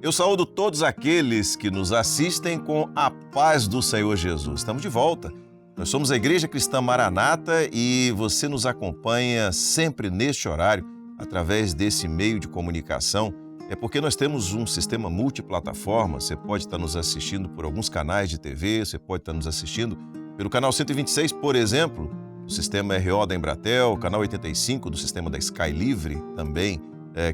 Eu saúdo todos aqueles que nos assistem com a paz do Senhor Jesus. Estamos de volta. Nós somos a Igreja Cristã Maranata e você nos acompanha sempre neste horário, através desse meio de comunicação. É porque nós temos um sistema multiplataforma. Você pode estar nos assistindo por alguns canais de TV, você pode estar nos assistindo pelo canal 126, por exemplo, do sistema RO da Embratel, canal 85 do sistema da Sky Livre também,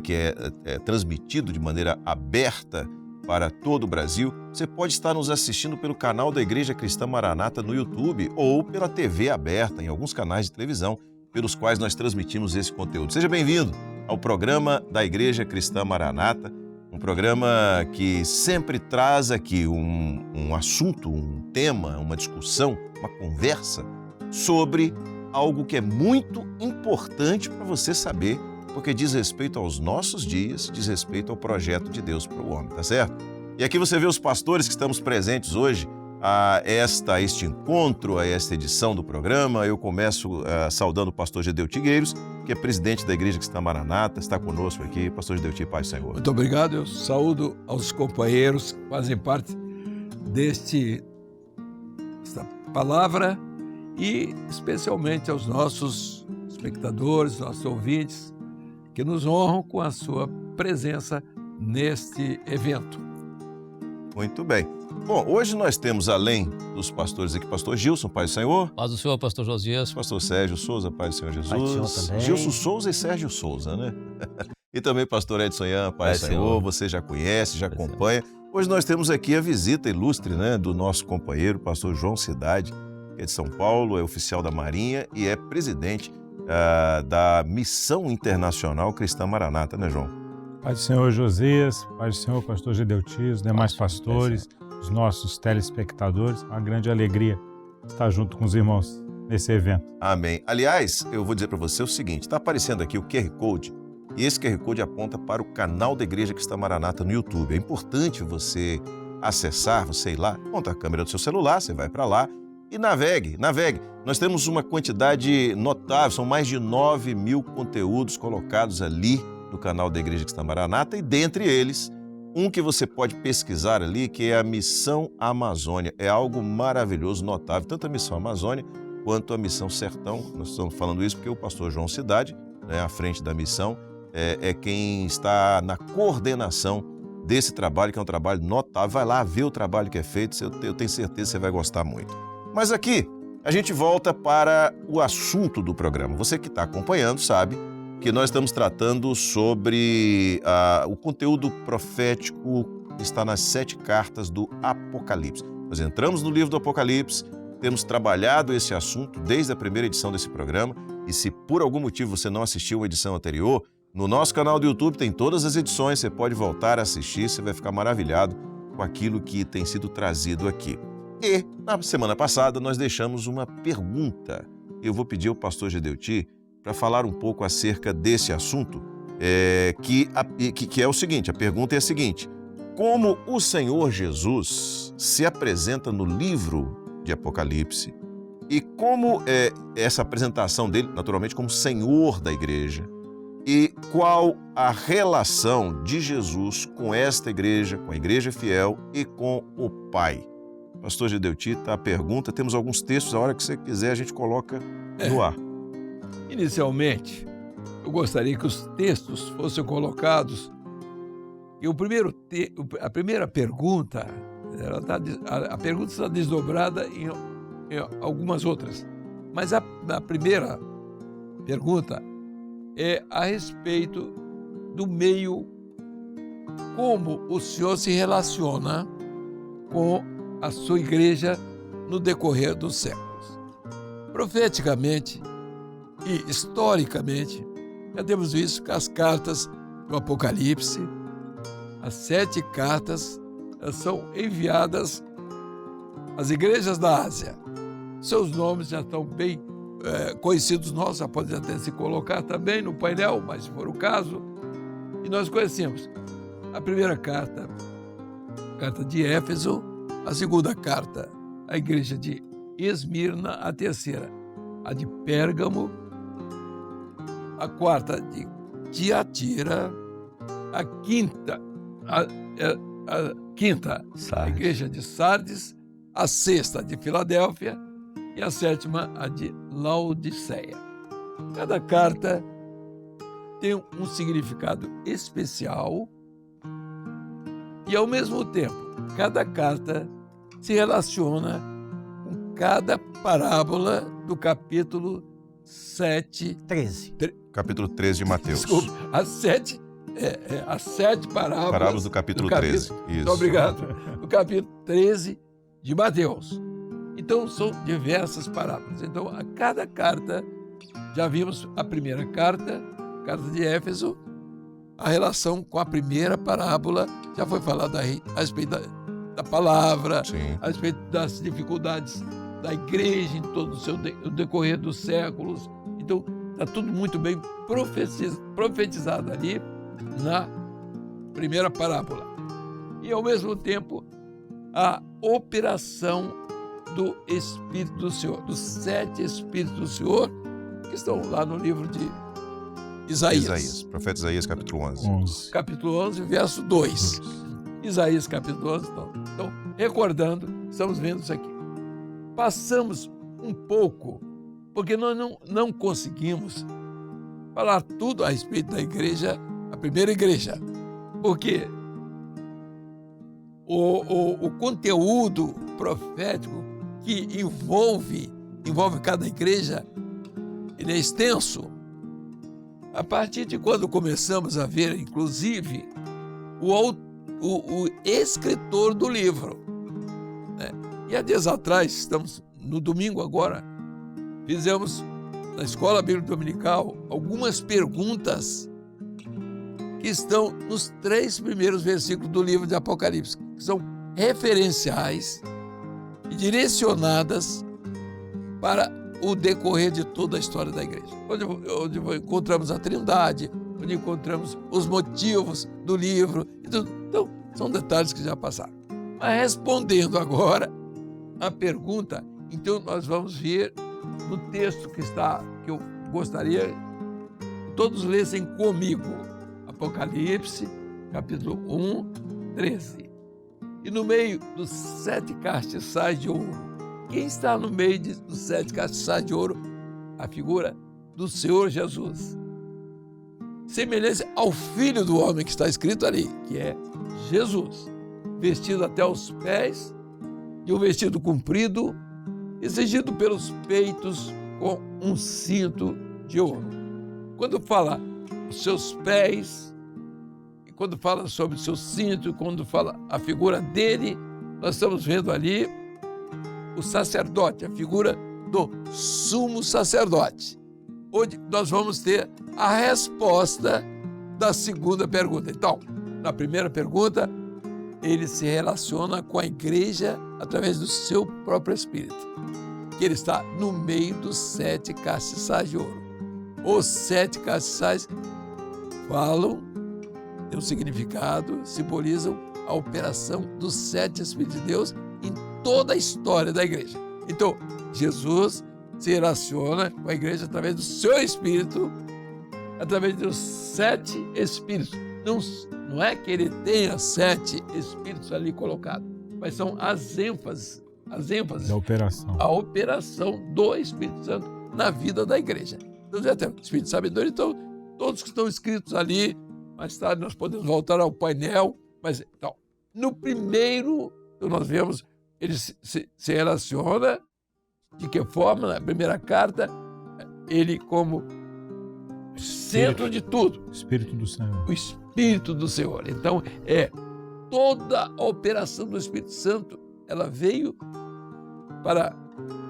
que é transmitido de maneira aberta para todo o Brasil. Você pode estar nos assistindo pelo canal da Igreja Cristã Maranata no YouTube ou pela TV aberta em alguns canais de televisão pelos quais nós transmitimos esse conteúdo. Seja bem-vindo ao programa da Igreja Cristã Maranata, um programa que sempre traz aqui um assunto, um tema, uma discussão, uma conversa sobre algo que é muito importante para você saber, porque diz respeito aos nossos dias, diz respeito ao projeto de Deus para o homem, tá certo? E aqui você vê os pastores que estamos presentes hoje a este encontro, a esta edição do programa. Eu começo saudando o pastor Gedeu Tigueiros, que é presidente da Igreja Cristã Maranata, está conosco aqui. Pastor Gedeu, paz do Senhor. Muito obrigado, eu saúdo aos companheiros que fazem parte desta palavra e especialmente aos nossos espectadores, nossos ouvintes, que nos honram com a sua presença neste evento. Muito bem. Bom, hoje nós temos, além dos pastores aqui, pastor Gilson, paz do Senhor. Paz do Senhor, pastor Josias. Pastor Sérgio Souza, paz do Senhor Jesus. Paz do Senhor também. Gilson Souza e Sérgio Souza, né? E também pastor Edson Ian, paz do Senhor. Você já conhece, já acompanha. Hoje nós temos aqui a visita ilustre, né, do nosso companheiro, pastor João Cidade, que é de São Paulo, é oficial da Marinha e é presidente da Missão Internacional Cristã Maranata, né, João? Paz do Senhor Josias, paz do Senhor pastor Gedeu Tigueiros, os demais pastores, os nossos telespectadores. Uma grande alegria estar junto com os irmãos nesse evento. Amém. Aliás, eu vou dizer para você o seguinte, está aparecendo aqui o QR Code e esse QR Code aponta para o canal da Igreja Cristã Maranata no YouTube. É importante você acessar, você ir lá, monta a câmera do seu celular, você vai para lá e navegue. Nós temos uma quantidade notável, são mais de 9.000 conteúdos colocados ali no canal da Igreja Cristã Maranata e dentre eles, um que você pode pesquisar ali, que é a Missão Amazônia. É algo maravilhoso, notável, tanto a Missão Amazônia quanto a Missão Sertão. Nós estamos falando isso porque o pastor João Cidade, né, à frente da missão, é quem está na coordenação desse trabalho, que é um trabalho notável. Vai lá ver o trabalho que é feito, eu tenho certeza que você vai gostar muito. Mas aqui, a gente volta para o assunto do programa. Você que está acompanhando sabe que nós estamos tratando sobre o conteúdo profético que está nas 7 cartas do Apocalipse. Nós entramos no livro do Apocalipse, temos trabalhado esse assunto desde a primeira edição desse programa e se por algum motivo você não assistiu a edição anterior, no nosso canal do YouTube tem todas as edições, você pode voltar a assistir, você vai ficar maravilhado com aquilo que tem sido trazido aqui. E na semana passada nós deixamos uma pergunta. Eu vou pedir ao pastor Gedeu para falar um pouco acerca desse assunto, que é o seguinte, a pergunta é a seguinte: como o Senhor Jesus se apresenta no livro de Apocalipse e como é essa apresentação dele, naturalmente, como Senhor da igreja, e qual a relação de Jesus com esta igreja, com a igreja fiel e com o Pai? Pastor Gedeu, a pergunta, temos alguns textos, a hora que você quiser a gente coloca no ar. Inicialmente, eu gostaria que os textos fossem colocados e a primeira pergunta, a pergunta está desdobrada em algumas outras, mas a primeira pergunta é a respeito do meio, como o Senhor se relaciona com a sua igreja no decorrer dos séculos. Profeticamente e historicamente, já temos visto que as cartas do Apocalipse, as 7 cartas, são enviadas às igrejas da Ásia. Seus nomes já estão bem conhecidos nossos, já podem até se colocar também no painel, mas se for o caso. E nós conhecemos a primeira carta, a carta de Éfeso, a segunda carta, a igreja de Esmirna, a terceira, a de Pérgamo, a quarta de Tiatira, a quinta a quinta, a igreja de Sardes, a sexta, de Filadélfia, e a sétima, a de Laodiceia. Cada carta tem um significado especial e, ao mesmo tempo, cada carta se relaciona com cada parábola do capítulo 13. Capítulo 13 de Mateus. Desculpa, as sete parábolas do capítulo 13. Isso. Muito obrigado. Do capítulo 13 de Mateus. Então, são diversas parábolas. Então, a cada carta, já vimos a primeira carta de Éfeso, a relação com a primeira parábola, já foi falado a respeito da palavra, Sim. a respeito das dificuldades da igreja em todo o decorrer dos séculos. Então, está tudo muito bem profetizado ali na primeira parábola. E, ao mesmo tempo, a operação do Espírito do Senhor, dos 7 Espíritos do Senhor, que estão lá no livro de Isaías. Profeta Isaías, capítulo 11. Capítulo 11, verso 2. Isaías, capítulo 11. Então, recordando, estamos vendo isso aqui. Passamos um pouco, porque nós não conseguimos falar tudo a respeito da igreja, a primeira igreja. Porque o conteúdo profético que envolve cada igreja, ele é extenso. A partir de quando começamos a ver, inclusive, o escritor do livro, né? E há dias atrás, estamos no domingo agora, fizemos na Escola Bíblica Dominical algumas perguntas que estão nos 3 primeiros versículos do livro de Apocalipse, que são referenciais e direcionadas para o decorrer de toda a história da igreja. Onde encontramos a Trindade, onde encontramos os motivos do livro. Então, são detalhes que já passaram. Mas respondendo agora a pergunta, então nós vamos ver no texto que eu gostaria que todos lessem comigo. Apocalipse, capítulo 1, 13. E no meio dos 7 castiçais de ouro, quem está no meio dos 7 castiçais de ouro? A figura do Senhor Jesus. Semelhante ao Filho do Homem que está escrito ali, que é Jesus, vestido até os pés, de um vestido comprido, exigido pelos peitos com um cinto de ouro. Quando fala os seus pés, e quando fala sobre o seu cinto, quando fala a figura dele, nós estamos vendo ali o sacerdote, a figura do sumo sacerdote, onde nós vamos ter a resposta da segunda pergunta. Então, na primeira pergunta, ele se relaciona com a igreja através do seu próprio Espírito, que ele está no meio dos 7 castiçais de ouro. Os 7 castiçais falam, têm um significado, simbolizam a operação dos 7 Espíritos de Deus em toda a história da igreja. Então, Jesus se relaciona com a igreja através do seu Espírito, através dos 7 Espíritos. Não é que ele tenha 7 Espíritos ali colocados, mas são as ênfases da operação. A operação do Espírito Santo na vida da igreja. Então, já tem o Espírito de Sabedoria, então, todos que estão escritos ali, mais tarde nós podemos voltar ao painel, mas, então, no primeiro, nós vemos, ele se relaciona, de que forma, na primeira carta, ele como centro de tudo. Espírito do Senhor. O Espírito do Senhor. Então, toda a operação do Espírito Santo, ela veio para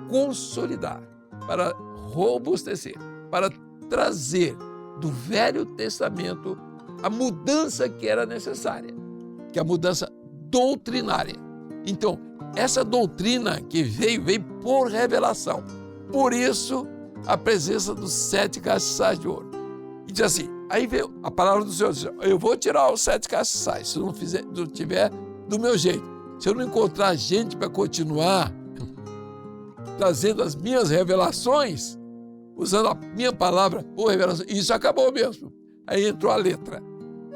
consolidar, para robustecer, para trazer do Velho Testamento a mudança que era necessária, que é a mudança doutrinária. Então, essa doutrina que veio por revelação. Por isso, a presença dos 7 castiçais de ouro. E diz assim, aí veio a palavra do Senhor, diz, eu vou tirar os 7 castiçais, se não tiver do meu jeito. Se eu não encontrar gente para continuar trazendo as minhas revelações, usando a minha palavra por revelação, isso acabou mesmo. Aí entrou a letra.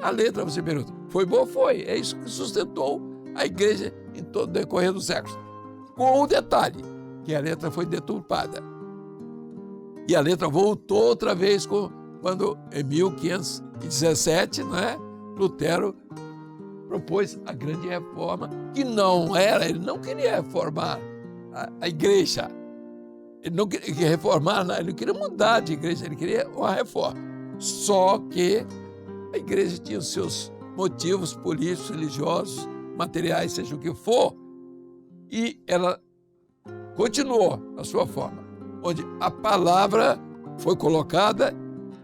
A letra, você pergunta, Foi bom? Foi. É isso que sustentou a igreja em todo o decorrer dos séculos. Com o detalhe, que a letra foi deturpada. E a letra voltou outra vez quando, em 1517, né, Lutero propôs a grande reforma, que ele não queria reformar a igreja. Ele não queria reformar, ele não queria mudar de igreja, ele queria uma reforma. Só que a igreja tinha os seus motivos políticos, religiosos, materiais, seja o que for, e ela continuou a sua forma, onde a palavra foi colocada,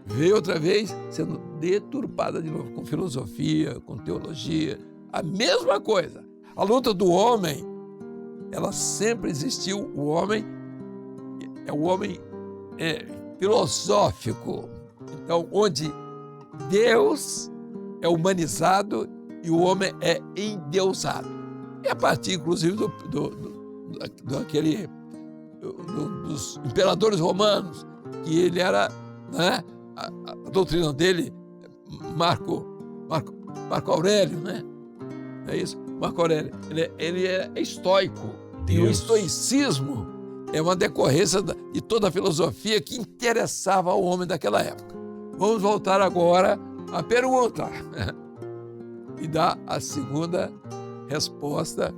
veio outra vez sendo deturpada de novo, com filosofia, com teologia, a mesma coisa. A luta do homem, ela sempre existiu. O homem é o homem filosófico, então, onde Deus é humanizado e o homem é endeusado. E a partir, inclusive, dos imperadores romanos, que ele era, né, a doutrina dele, Marco Aurélio, né? É isso? Marco Aurélio. Ele é estoico. Deus. E o estoicismo é uma decorrência de toda a filosofia que interessava ao homem daquela época. Vamos voltar agora à pergunta e dar a segunda resposta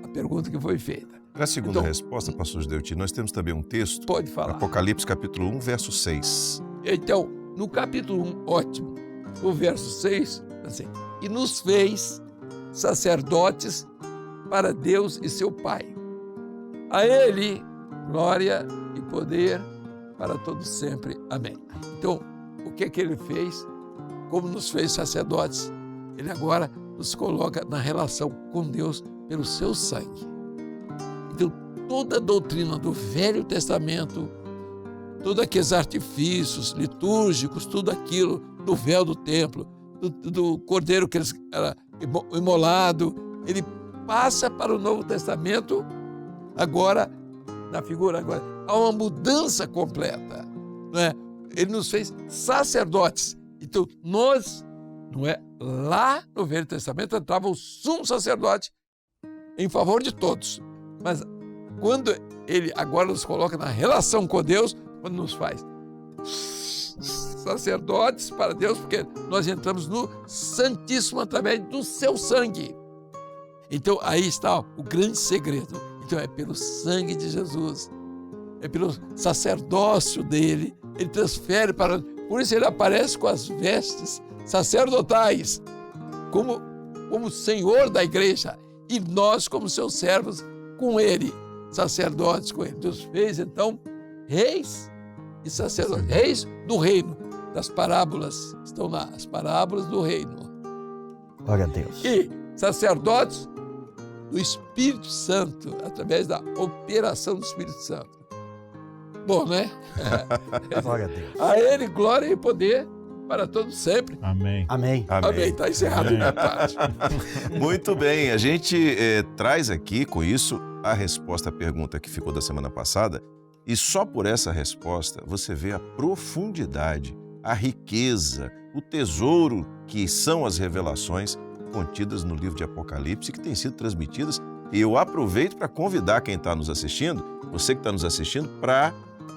à pergunta que foi feita. Na segunda resposta, pastor Gideoti, nós temos também um texto. Pode falar. Apocalipse capítulo 1, verso 6. Então, no capítulo 1, ótimo, o verso 6, assim, e nos fez sacerdotes para Deus e seu Pai. A Ele, glória e poder para todos sempre. Amém. Então, o que é que Ele fez? Como nos fez sacerdotes, Ele agora nos coloca na relação com Deus pelo seu sangue. Então, toda a doutrina do Velho Testamento, todos aqueles artifícios litúrgicos, tudo aquilo do véu do templo, do cordeiro que era imolado, ele passa para o Novo Testamento agora, na figura agora. Há uma mudança completa, não é? Ele nos fez sacerdotes. Então, nós, não é? Lá no Velho Testamento entrava o sumo sacerdote em favor de todos. Mas quando ele agora nos coloca na relação com Deus, quando nos faz sacerdotes para Deus, porque nós entramos no Santíssimo através do seu sangue. Então aí está o grande segredo. Então é pelo sangue de Jesus, é pelo sacerdócio dele, ele transfere para... Por isso ele aparece com as vestes sacerdotais, como Senhor da igreja, e nós como seus servos com ele, sacerdotes com ele. Deus fez então reis e sacerdotes, reis do reino, das parábolas, estão lá, as parábolas do reino. Glória a Deus. E sacerdotes do Espírito Santo, através da operação do Espírito Santo. Bom, né? Glória a Deus. A Ele glória e poder para todos sempre. Amém. Amém. Amém. Está encerrado a minha parte. Muito bem, a gente traz aqui com isso a resposta à pergunta que ficou da semana passada, e só por essa resposta você vê a profundidade, a riqueza, o tesouro que são as revelações contidas no livro de Apocalipse, que têm sido transmitidas. E eu aproveito para convidar quem está nos assistindo, você que está nos assistindo, para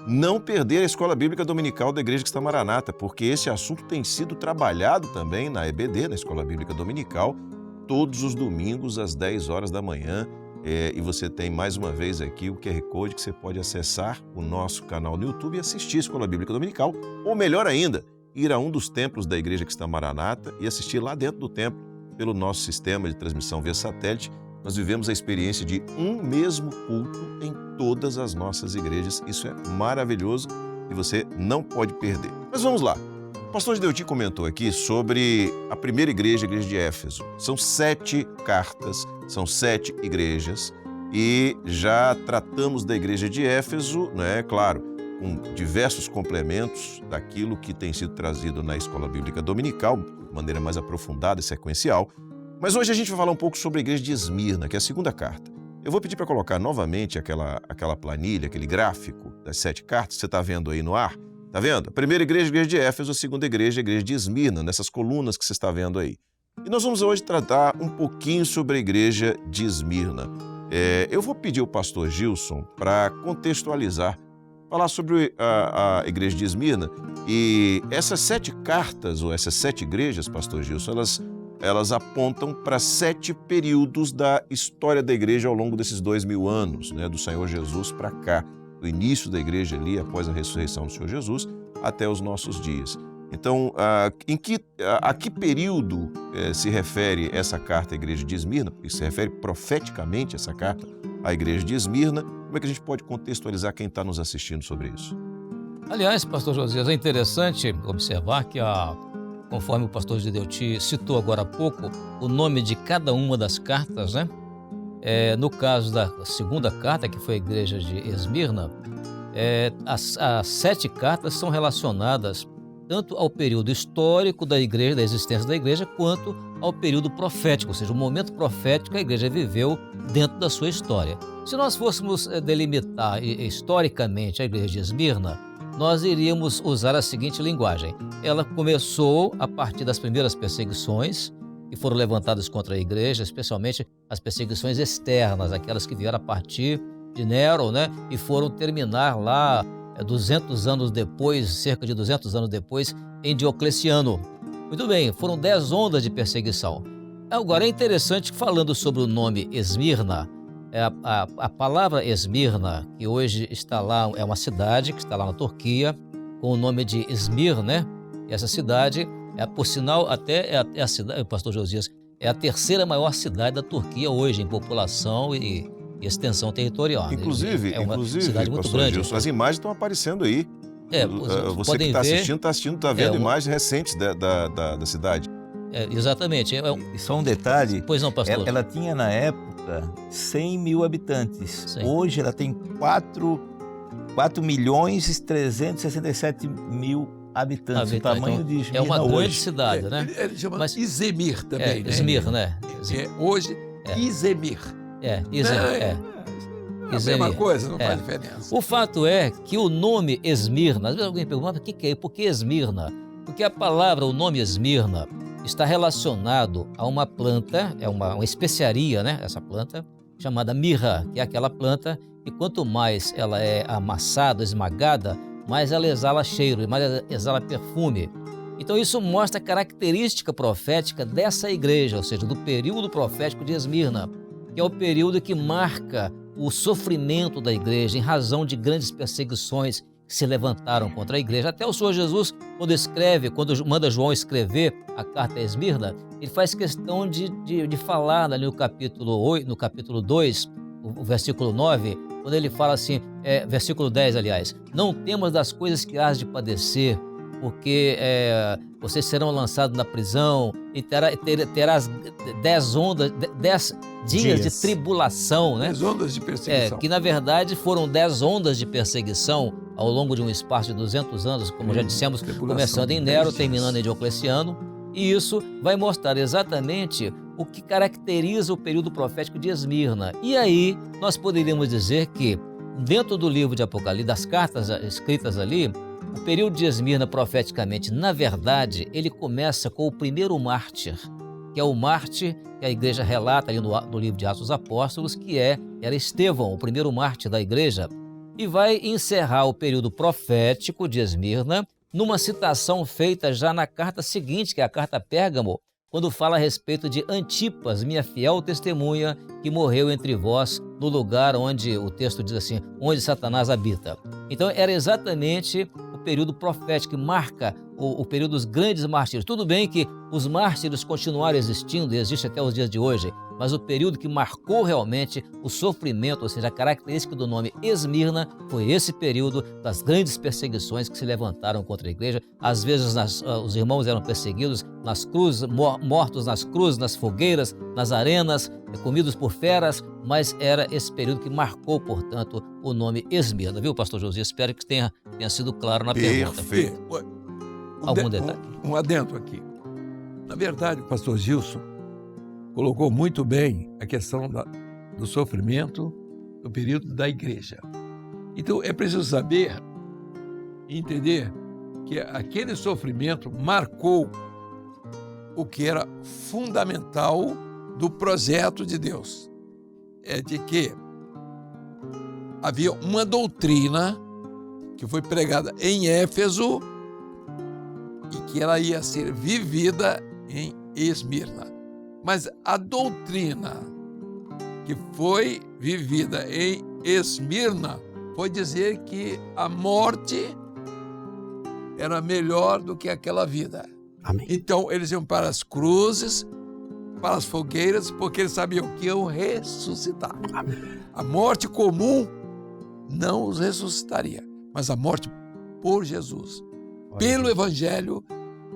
não perder a Escola Bíblica Dominical da Igreja Cristã Maranata, porque esse assunto tem sido trabalhado também na EBD, na Escola Bíblica Dominical, todos os domingos às 10 horas da manhã. E você tem mais uma vez aqui o QR Code que você pode acessar o nosso canal no YouTube e assistir a Escola Bíblica Dominical, ou melhor ainda, ir a um dos templos da Igreja Cristã Maranata e assistir lá dentro do templo pelo nosso sistema de transmissão via satélite. Nós vivemos a experiência de um mesmo culto em todas as nossas igrejas. Isso é maravilhoso e você não pode perder. Mas vamos lá. O pastor Gideoti comentou aqui sobre a primeira igreja, a igreja de Éfeso. São 7 cartas, são 7 igrejas e já tratamos da igreja de Éfeso, né? Claro, com diversos complementos daquilo que tem sido trazido na Escola Bíblica Dominical, de maneira mais aprofundada e sequencial. Mas hoje a gente vai falar um pouco sobre a igreja de Esmirna, que é a segunda carta. Eu vou pedir para colocar novamente aquela planilha, aquele gráfico das 7 cartas que você está vendo aí no ar. Está vendo? A primeira igreja, a igreja de Éfeso, a segunda igreja, a igreja de Esmirna, nessas colunas que você está vendo aí. E nós vamos hoje tratar um pouquinho sobre a igreja de Esmirna. Eu vou pedir ao pastor Gilson para contextualizar, falar sobre a igreja de Esmirna. E essas 7 cartas, ou essas 7 igrejas, pastor Gilson, elas apontam para 7 períodos da história da igreja ao longo desses 2000 anos, né, do Senhor Jesus para cá, do início da igreja ali, após a ressurreição do Senhor Jesus, até os nossos dias. Então, a que período se refere essa carta à igreja de Esmirna? E se refere profeticamente essa carta à igreja de Esmirna? Como é que a gente pode contextualizar quem está nos assistindo sobre isso? Aliás, pastor Josias, é interessante observar que, conforme o pastor Gedeuti citou agora há pouco, o nome de cada uma das cartas, né? No caso da segunda carta, que foi a igreja de Esmirna, as 7 cartas são relacionadas tanto ao período histórico da igreja, da existência da igreja, quanto ao período profético, ou seja, o momento profético que a igreja viveu dentro da sua história. Se nós fôssemos delimitar historicamente a igreja de Esmirna, nós iríamos usar a seguinte linguagem. Ela começou a partir das primeiras perseguições que foram levantadas contra a igreja, especialmente as perseguições externas, aquelas que vieram a partir de Nero, né, e foram terminar lá 200 anos depois, cerca de 200 anos depois, em Diocleciano. Muito bem, foram 10 ondas de perseguição. Agora, é interessante que, falando sobre o nome Esmirna, a palavra Esmirna, que hoje está lá, é uma cidade que está lá na Turquia, com o nome de Izmir, né? Essa cidade, por sinal, até é a cidade, pastor Josias, é a 3ª maior cidade da Turquia hoje, em população e extensão territorial. Inclusive, cidade muito grande. Gilson, as imagens estão aparecendo aí. Você que está assistindo, está vendo imagens recentes da cidade. Exatamente. E só um detalhe. Pois não, pastor. Ela tinha na época 100 mil habitantes. Sim. Hoje ela tem 4.367.000 habitantes. O tamanho de Esmirna é uma hoje. grande cidade, né? Ele chama Izmir também, né? Izmir, né? Hoje, Izmir. Izmir. É a mesma coisa, não faz diferença. O fato é que o nome Esmirna, às vezes alguém pergunta, o que é? Por que Esmirna? Porque a palavra, o nome Esmirna, está relacionado a uma planta, é uma especiaria, né? Essa planta, chamada mirra, que é aquela planta que quanto mais ela é amassada, esmagada, mais ela exala cheiro, mais ela exala perfume. Então isso mostra a característica profética dessa igreja, ou seja, do período profético de Esmirna, que é o período que marca o sofrimento da igreja em razão de grandes perseguições que se levantaram contra a igreja. Até o Senhor Jesus, quando manda João escrever a carta a Esmirna, ele faz questão de falar ali no capítulo 2, o versículo 9, quando ele fala assim, versículo 10, aliás, não temas das coisas que hás de padecer, porque vocês serão lançados na prisão e terás 10 dias de tribulação, né? 10 ondas de perseguição. Que na verdade foram 10 ondas de perseguição ao longo de um espaço de 200 anos, como já dissemos, começando em Nero, terminando em Diocleciano, e isso vai mostrar exatamente o que caracteriza o período profético de Esmirna. E aí nós poderíamos dizer que dentro do livro de Apocalipse, das cartas escritas ali, o período de Esmirna, profeticamente, na verdade, ele começa com o primeiro mártir, que é o mártir que a igreja relata ali no livro de Atos dos Apóstolos, que era Estevão, o primeiro mártir da igreja, e vai encerrar o período profético de Esmirna numa citação feita já na carta seguinte, que é a carta a Pérgamo, quando fala a respeito de Antipas, minha fiel testemunha, que morreu entre vós no lugar onde, o texto diz assim, onde Satanás habita. Então era exatamente o período profético que marca o período dos grandes mártires. Tudo bem que os mártires continuaram existindo e existem até os dias de hoje, mas o período que marcou realmente o sofrimento, ou seja, a característica do nome Esmirna, foi esse período das grandes perseguições que se levantaram contra a igreja. Às vezes os irmãos eram perseguidos nas cruzes, mortos nas cruzes, nas fogueiras, nas arenas, comidos por feras, mas era esse período que marcou, portanto, o nome Esmirna. Viu, pastor Josias? Espero que tenha sido claro na pergunta. Perfeito. Algum detalhe? Um adendo aqui. Na verdade, o pastor Gilson colocou muito bem a questão do sofrimento do período da igreja. Então, é preciso saber e entender que aquele sofrimento marcou o que era fundamental do projeto de Deus. É de que havia uma doutrina que foi pregada em Éfeso e que ela ia ser vivida em Esmirna. Mas a doutrina que foi vivida em Esmirna foi dizer que a morte era melhor do que aquela vida. Amém. Então eles iam para as cruzes, para as fogueiras, porque eles sabiam que iam ressuscitar. Amém. A morte comum não os ressuscitaria, mas a morte por Jesus, pelo Evangelho,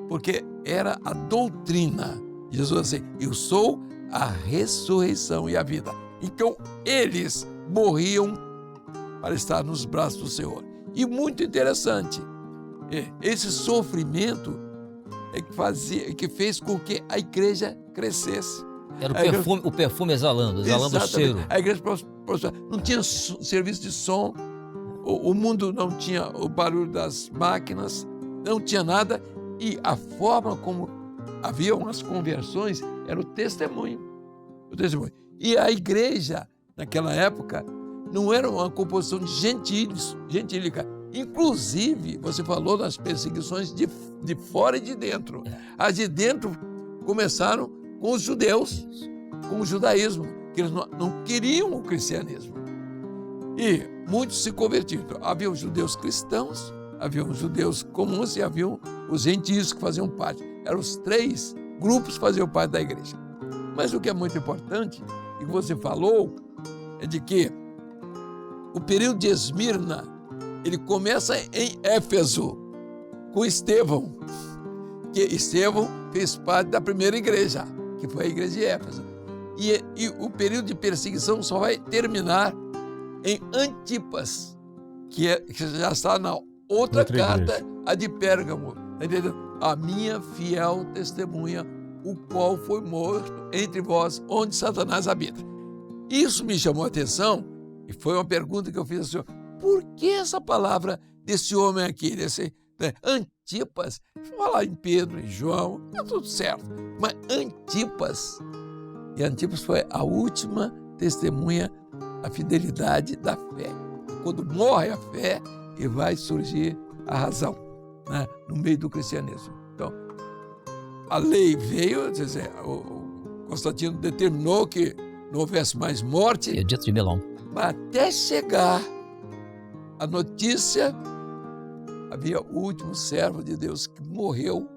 porque era a doutrina. Jesus assim, eu sou a ressurreição e a vida. Então eles morriam para estar nos braços do Senhor. E muito interessante, esse sofrimento que fez com que a igreja crescesse. Era o perfume exalando o cheiro. A igreja não tinha serviço de som, o mundo não tinha o barulho das máquinas, não tinha nada, e a forma como haviam as conversões era o testemunho. E a igreja, naquela época, não era uma composição de gentílica. Inclusive, você falou das perseguições de fora e de dentro. As de dentro começaram com os judeus, com o judaísmo, que eles não queriam o cristianismo. E muitos se convertiram. Havia os judeus cristãos, havia os judeus comuns e haviam os gentios que faziam parte. Eram os 3 grupos que faziam parte da igreja. Mas o que é muito importante, e que você falou, é de que o período de Esmirna, ele começa em Éfeso, com Estevão, que Estevão fez parte da primeira igreja, que foi a igreja de Éfeso. E o período de perseguição só vai terminar em Antipas, que já está na outra carta, igreja. A de Pérgamo. Tá entendendo? A minha fiel testemunha, o qual foi morto entre vós, onde Satanás habita. Isso me chamou a atenção, e foi uma pergunta que eu fiz ao senhor. Por que essa palavra desse homem aqui, Antipas? Falar em Pedro e João, tá tudo certo. Mas Antipas, e Antipas foi a última testemunha da fidelidade da fé. Quando morre a fé, e vai surgir a razão, né, no meio do cristianismo. Então, a lei veio, o Constantino determinou que não houvesse mais morte. Edito de Milão. Mas até chegar a notícia, havia o último servo de Deus que morreu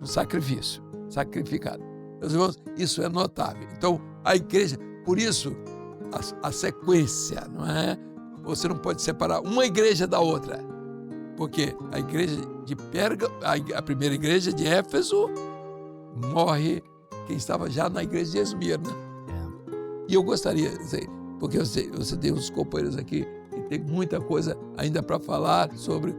no sacrifício, sacrificado. Meus irmãos, isso é notável. Então, a igreja, por isso, a sequência, não é? Você não pode separar uma igreja da outra, porque a igreja de Pérgamo, a primeira igreja de Éfeso, morre quem estava já na igreja de Esmirna. E eu gostaria, porque você tem uns companheiros aqui que tem muita coisa ainda para falar sobre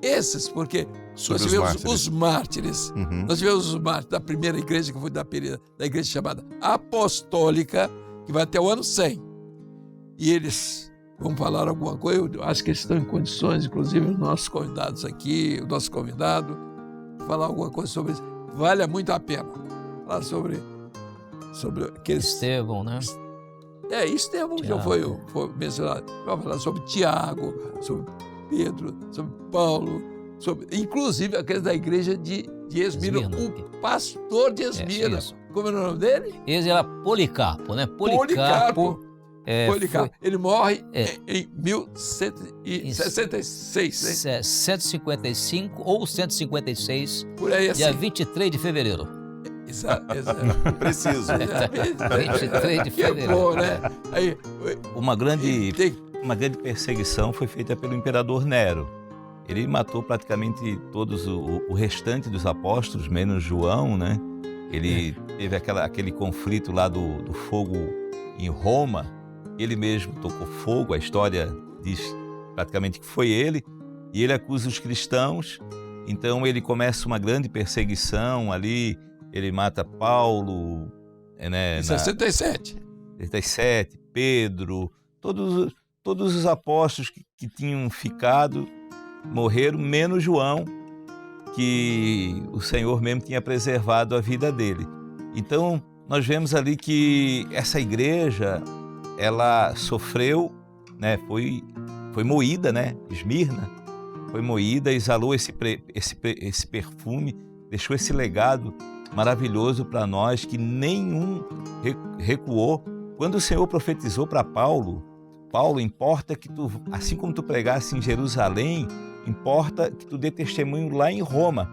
esses, porque sobre nós tivemos os mártires. Uhum. Nós tivemos os mártires da primeira igreja, que foi da igreja chamada Apostólica, que vai até o ano 100. E eles vão falar alguma coisa, eu acho que eles estão em condições, inclusive os nossos convidados aqui, o nosso convidado, falar alguma coisa sobre isso. Vale muito a pena falar sobre aqueles... Estevão, né? Estevão já foi mencionado. Vamos falar sobre Tiago, sobre Pedro, sobre Paulo, inclusive aqueles da igreja de Esmirna, o pastor de Esmirna. Como era o nome dele? Esse era Policarpo, né? Policarpo. Policarpo. Ele morre em 1166, né? 155 ou 156, por aí, assim. Dia 23 de fevereiro. Exato. Preciso. 23 de fevereiro. Bom, né? Aí, uma grande perseguição foi feita pelo imperador Nero. Ele matou praticamente todos o restante dos apóstolos, menos João, né? Ele teve aquele conflito lá do fogo em Roma. Ele mesmo tocou fogo, a história diz praticamente que foi ele, e ele acusa os cristãos. Então ele começa uma grande perseguição ali, ele mata Paulo, né, em 67. 67, Pedro, todos os apóstolos que tinham ficado morreram, menos João. que o Senhor mesmo tinha preservado a vida dele. Então, nós vemos ali que essa igreja, ela sofreu, né, foi moída, né, Esmirna, foi moída, exalou esse perfume, deixou esse legado maravilhoso para nós, que nenhum recuou. Quando o Senhor profetizou para Paulo, importa que tu, assim como tu pregasse em Jerusalém, importa que tu dê testemunho lá em Roma.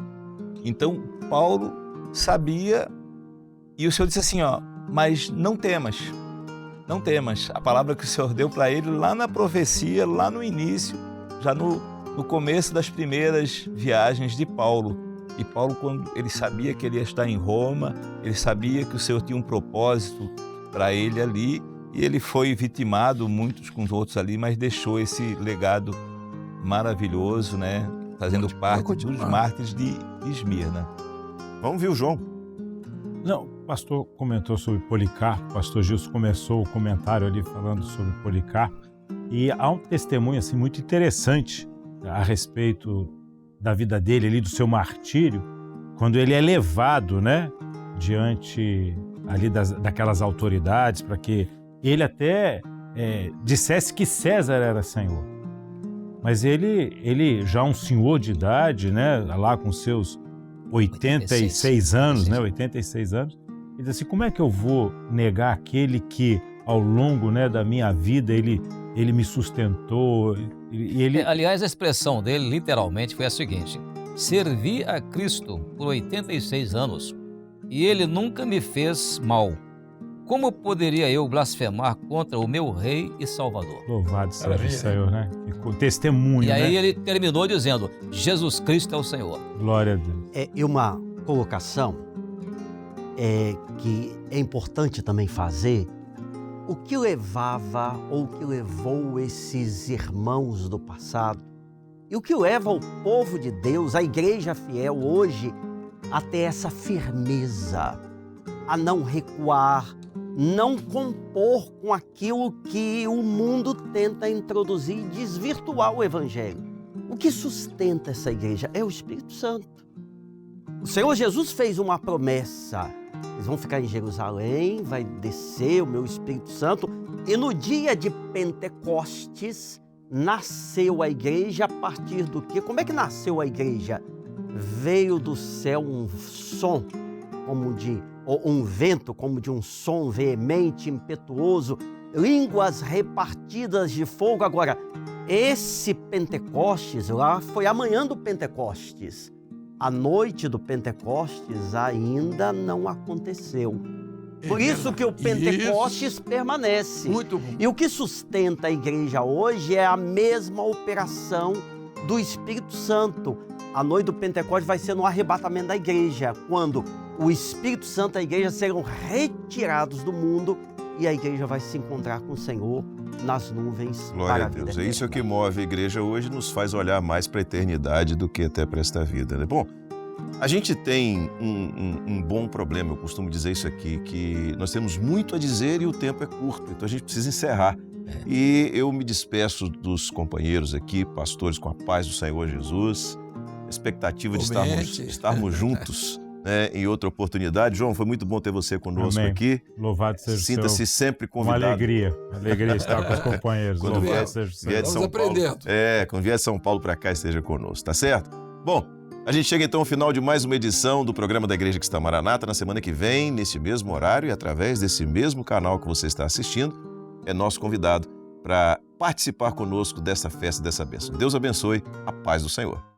Então, Paulo sabia, e o Senhor disse assim, mas não temas. A palavra que o Senhor deu para ele lá na profecia, lá no início, já no começo das primeiras viagens de Paulo. E Paulo, quando ele sabia que ele ia estar em Roma, ele sabia que o Senhor tinha um propósito para ele ali, e ele foi vitimado, muitos com os outros ali, mas deixou esse legado maravilhoso, né? Fazendo parte dos mártires de Esmirna. Vamos ver o João. Não, o pastor comentou sobre Policarpo, o pastor Gilson começou o comentário ali falando sobre Policarpo, e há um testemunho assim, muito interessante a respeito da vida dele, ali, do seu martírio, quando ele é levado, né, diante ali daquelas autoridades, para que ele até dissesse que César era Senhor. Mas ele já um senhor de idade, né, lá com seus 86 anos, né, 86 anos, ele diz assim, como é que eu vou negar aquele que ao longo, né, da minha vida ele me sustentou? Aliás, a expressão dele literalmente foi a seguinte: servi a Cristo por 86 anos e ele nunca me fez mal. Como poderia eu blasfemar contra o meu Rei e Salvador? Louvado seja o Senhor, né? Ficou testemunho, E aí né? ele terminou dizendo, Jesus Cristo é o Senhor. Glória a Deus. E uma colocação que é importante também fazer: o que levava ou o que levou esses irmãos do passado e o que leva o povo de Deus, a igreja fiel hoje, a ter essa firmeza, a não recuar, não compor com aquilo que o mundo tenta introduzir e desvirtuar o evangelho. O que sustenta essa igreja é o Espírito Santo. O Senhor Jesus fez uma promessa: eles vão ficar em Jerusalém, vai descer o meu Espírito Santo. E no dia de Pentecostes, nasceu a igreja a partir do quê? Como é que nasceu a igreja? Veio do céu um som, ou um vento, como de um som veemente, impetuoso, línguas repartidas de fogo. Agora, esse Pentecostes lá foi amanhã do Pentecostes. A noite do Pentecostes ainda não aconteceu. Por isso que o Pentecostes permanece. Muito bom. E o que sustenta a igreja hoje é a mesma operação do Espírito Santo. A noite do Pentecostes vai ser no arrebatamento da igreja, quando o Espírito Santo e a igreja serão retirados do mundo e a igreja vai se encontrar com o Senhor nas nuvens. Glória a Deus. É isso que move a igreja hoje, nos faz olhar mais para a eternidade do que até para esta vida, né? Bom, a gente tem um bom problema, eu costumo dizer isso aqui, que nós temos muito a dizer e o tempo é curto, então a gente precisa encerrar. E eu me despeço dos companheiros aqui, pastores, com a paz do Senhor Jesus, expectativa de estarmos juntos, né, em outra oportunidade. João, foi muito bom ter você conosco. Amém. Aqui. Louvado seja o Senhor. Sinta-se sempre convidado. Uma alegria estar com os companheiros. Quando Louvado seja o Senhor. Estamos aprendendo. Quando vier de São Paulo para cá, esteja conosco, tá certo? Bom, a gente chega então ao final de mais uma edição do programa da Igreja Cristã Maranata. Na semana que vem, neste mesmo horário e através desse mesmo canal que você está assistindo, é nosso convidado para participar conosco dessa festa, dessa bênção. Deus abençoe, a paz do Senhor.